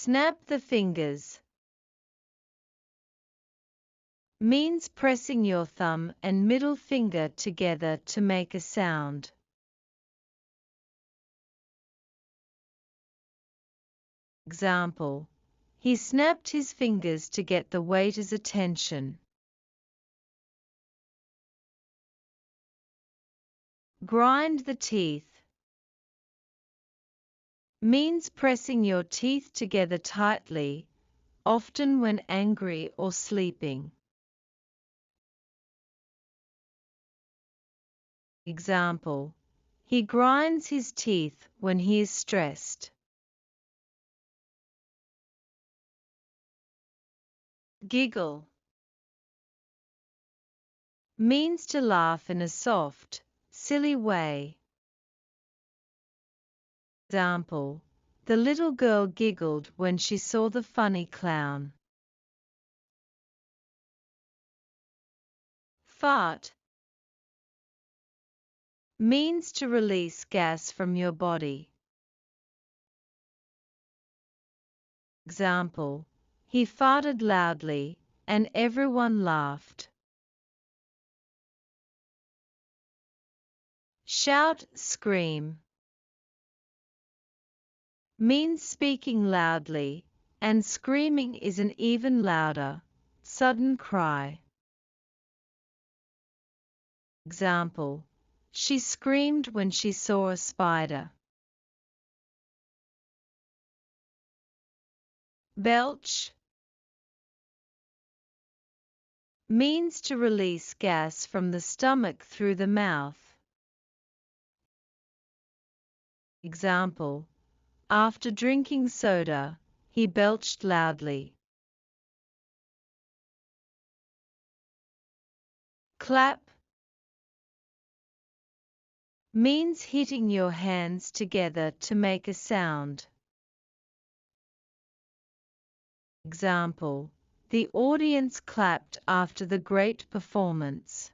Snap the fingers means pressing your thumb and middle finger together to make a sound. Example: he snapped his fingers to get the waiter's attention. Grind the teeth means pressing your teeth together tightly, often when angry or sleeping. Example: he grinds his teeth when he is stressed. Giggle means to laugh in a soft, silly way. Example: the little girl giggled when she saw the funny clown. Fart means to release gas from your body. Example: he farted loudly, and everyone laughed. Shout, scream means speaking loudly, and screaming is an even louder, sudden cry. Example: she screamed when she saw a spider. Belch means to release gas from the stomach through the mouth. Example: after drinking soda, he belched loudly. Clap means hitting your hands together to make a sound. Example: the audience clapped after the great performance.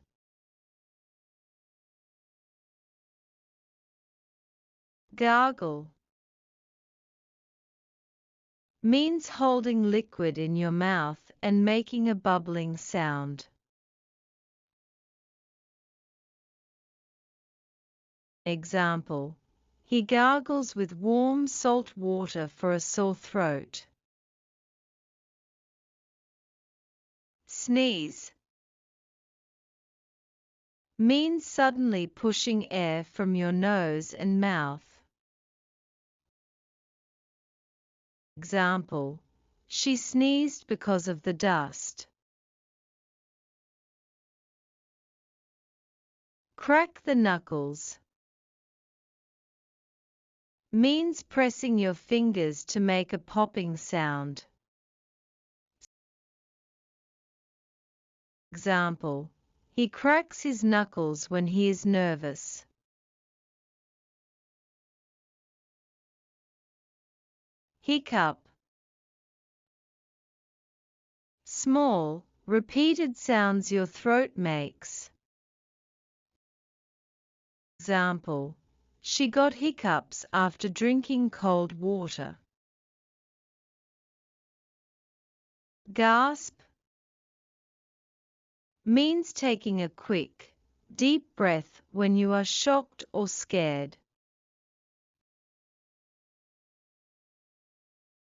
Gargle means holding liquid in your mouth and making a bubbling sound. Example: he gargles with warm salt water for a sore throat. Sneeze means suddenly pushing air from your nose and mouth. Example: she sneezed because of the dust. Crack the knuckles means pressing your fingers to make a popping sound. Example: he cracks his knuckles when he is nervous. Hiccup small, repeated sounds your throat makes. Example: she got hiccups after drinking cold water. Gasp means taking a quick, deep breath when you are shocked or scared.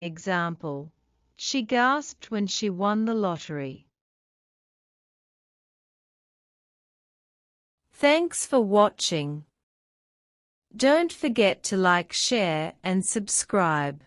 Example: she gasped when she won the lottery. Thanks for watching. Don't forget to like, share, and subscribe.